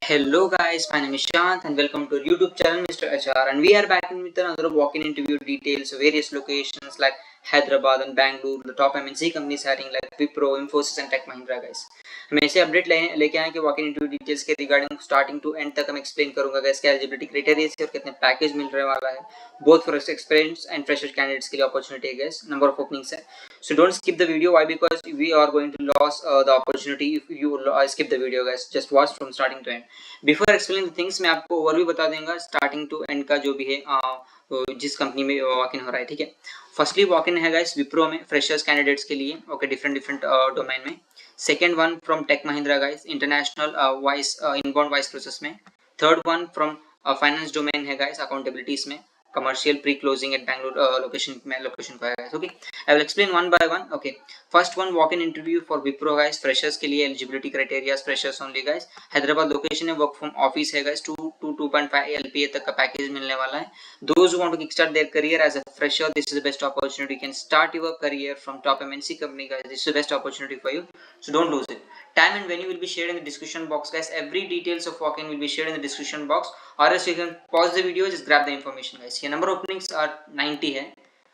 Hello guys, my name is Shant and welcome to our YouTube channel Mr. HR, and we are back in with another walk-in interview details of various locations like Hyderabad and Bangalore, the top MNC companies hiring like Wipro, Infosys and Tech Mahindra guys. हम ऐसे update लेके आए कि walk in interview details के regarding starting to and तक हम explain करूंगा guys क्या एलिजिबिलिटी क्राइटेरिया है और कितने पैकेज मिल रहे वाला है both for experience and fresher candidates के लिए अपॉर्चुनिटी है गाइस, नंबर ऑफ ओपनिंग्स है. So don't skip the video. Why? Because we are going to lose the opportunity if you skip the video guys. Just watch from starting to end. Before explaining the things, मैं आपको overview बता देंगे starting to and का जो भी है जिस company में वॉक इन हो रहा है. ठीक है, फर्स्टली वॉक इन है गाइस विप्रो में फ्रेशर्स कैंडिडेट्स के लिए. ओके, डिफरेंट डोमेन में. Second one from Tech Mahindra guys, international voice inbound voice process में. Third one from finance domain है गाइस, अकाउंटेबिलिटीज में. Commercial pre-closing at Bangalore location पर है. Okay, I will explain one by one. Okay, first one walk-in interview for Wipro guys, freshers के लिए eligibility criteria freshers only guys. Hyderabad location है, work from office है guys, 2 to 2.5 LPA तक का package मिलने वाला है. Those who want to kickstart their career as a fresher, this is the best opportunity. You can start your career from top MNC company guys. This is the best opportunity for you, so don't lose it. Time and venue will be shared in the description box guys. Every details of walk-in will be shared in the description box, or else you can pause the video, just grab the information guys. Here number of openings are 90 है.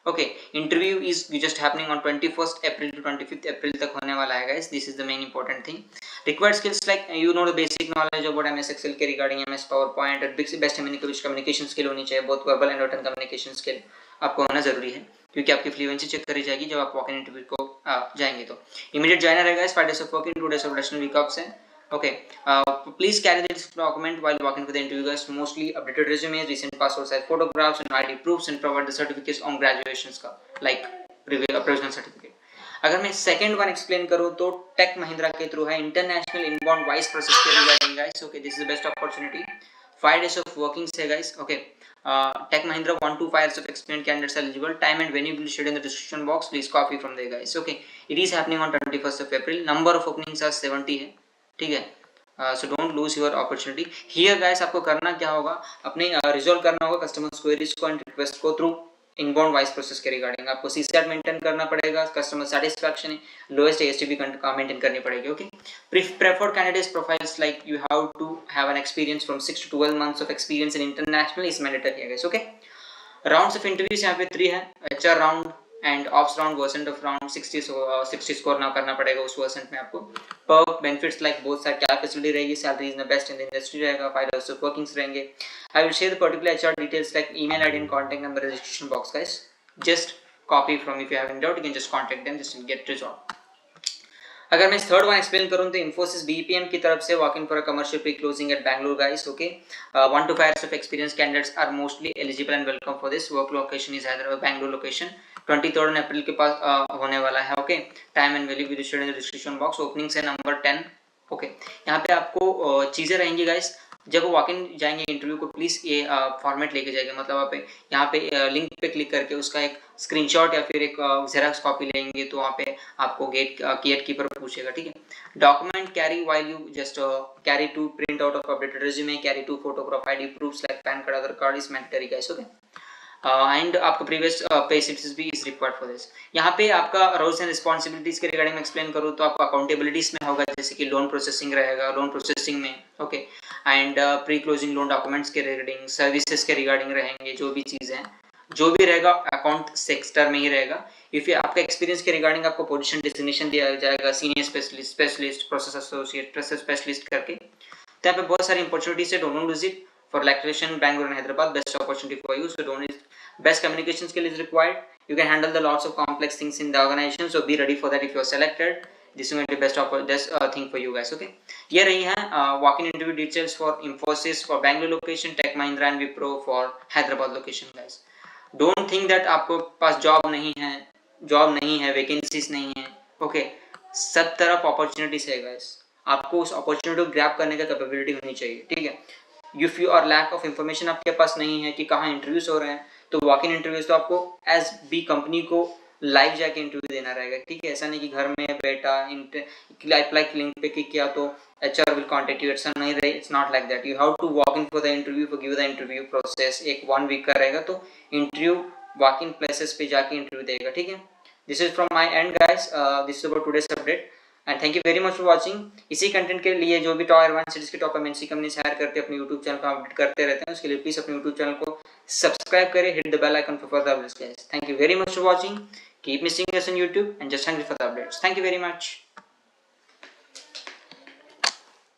Okay, interview is just happening on 21st April to 25th April तक होने वाला है guys. This is the main important thing. Required skills like you know the basic knowledge about MS Excel के regarding MS PowerPoint और best communication skill होनी चाहिए, both verbal and written communication skill आपको होना जरूरी है, क्योंकि आपकी फ्लुएंसी चेक करी जाएगी जब आप वॉक इन इंटरव्यू को जाएंगे. तो इमीडिएट ज्वाइनर है guys, 5 days of working, 2 days of additional week offs है. Okay, please carry this document while walking for the interview guys. Mostly updated resumes, recent passport size photographs and ID proofs, and provide the certificates on graduations का like provisional certificate. अगर मैं second one explain करूँ तो take Mahindra के through है, international inbound voice process के regarding guys. Okay, this is the best opportunity. 5 days of working है guys. Okay, Tech Mahindra 1 to 5 years of experienced candidates eligible. Time and venue will be shared in the description box. Please copy from there guys. Okay, it is happening on 21st of April. Number of openings are 70 है. ठीक है, so don't lose your opportunity here guys. आपको करना क्या होगा, अपने resolve करना होगा कस्टमर्स क्वेरीज को एंड रिक्वेस्ट को थ्रू इनबाउंड वाइस प्रोसेस के रिगार्डिंग. आपको CSAT मेंटेन करना पड़ेगा, कस्टमर सेटिस्फैक्शन है, लोएस्ट ASTB मेंटेन करनी पड़ेगी. Okay, preferred candidates profiles like you have to have an experience from 6 to 12 months of experience in international is mandatory है guys. Okay, rounds of interviews यहाँ पे 3 है, HR round and ops round versant of round 60 score ना करना पड़ेगा उस versant में. आपको perk benefits like both side क्या फैसिलिटी रहेगी, salary is the best in the industry रहेगा, 5 years ऑफ वर्किंग्स रहेंगे. I will share the particular HR details like email ID and contact number in description box guys. Just copy from, if you have any doubt you can just contact them just get resolve. अगर मैं third one explain करूँ तो Infosys BPM की तरफ से walk in for a commercial pre closing at Bangalore guys. Okay, 1 to 5 years of experience candidates are mostly eligible and welcome for this. Work location is Hyderabad, Bangalore location. 23rd अप्रैल के पास होने वाला है. Okay, time and value will in the description box. Openings है number 10. Okay, यहाँ पे आपको चीज़ें रहेंगी गाइस. जब वो वॉक इन जाएंगे इंटरव्यू को, प्लीज़ ये फॉर्मेट लेके जाएंगे. मतलब आप यहाँ पे लिंक पे क्लिक करके उसका एक स्क्रीनशॉट या फिर एक जेरॉक्स कॉपी लेंगे तो वहाँ पे आपको गेट कीपर पूछेगा. ठीक है, document carry while you just carry two print out of updated resume, carry two photograph ID proofs like PAN card, Aadhaar card is mandatory guys. Okay, and आपका प्रीवियस पे स्लिप्स भी is required for this. यहाँ पे आपका roles and responsibilities के regarding में explain करूँ तो आपको अकाउंटेबिलिटीज में होगा, जैसे कि लोन प्रोसेसिंग रहेगा, लोन प्रोसेसिंग में. Okay, and pre closing loan documents के रिगार्डिंग, सर्विसेज के रिगार्डिंग रहेंगे. जो भी चीज़ें हैं, जो भी रहेगा अकाउंट सेक्टर में ही रहेगा. इफ आपका एक्सपीरियंस के रिगार्डिंग आपको पोजीशन डिजिग्नेशन दिया जाएगा, senior specialist, process associate, process specialist करके. तो यहाँ पे बहुत सारी अपॉर्चुनिटीज है. Don't lose it. For electrician, Bangalore and Hyderabad, best opportunity for you. So don't. Best communication skill is required. You can handle the lots of complex things in the organization. So be ready for that if you are selected. This is going to be best thing for you guys. Okay. ये रही है walk-in interview details for Infosys for Bangalore location, Tech Mahindra and Wipro for Hyderabad location guys. Don't think that आपको पास job नहीं है, vacancies नहीं है. Okay, सब तरफ अपॉर्चुनिटीज है गाइस. आपको उस अपॉर्चुनिटी को ग्रैब करने का कैपेबिलिटी होनी चाहिए. ठीक है, if you are lack of information आपके पास नहीं है कि कहाँ इंटरव्यूज हो रहे हैं, तो वॉक इन इंटरव्यूज तो आपको एज बी कंपनी को लाइव जाके इंटरव्यू देना रहेगा. ठीक है, ऐसा नहीं कि घर में बैठा अप्लाई लिंक पे क्लिक किया तो HR will contact you. ऐसा नहीं रहे, it's not like that. You have to walk in for the interview, for give the interview process. एक 1 week का रहेगा तो इंटरव्यू वॉक इन प्लेसेस पे जाके इंटरव्यू देगा. ठीक है, this is from my end guys. This is about today's update. And thank you very much for watching. इसी कंटेंट के लिए जो भी टॉप 1 सिटीज के टॉप एमएनसी कंपनी हायर करते हैं अपने यूट्यूब चैनल को अपडेट करते रहते हैं, उसके लिए प्लीज अपने यूट्यूब चैनल को सब्सक्राइब करें, hit the bell icon for further updates guys. Thank you very much for watching, keep missing us on YouTube and just hungry for the updates. Thank you very much.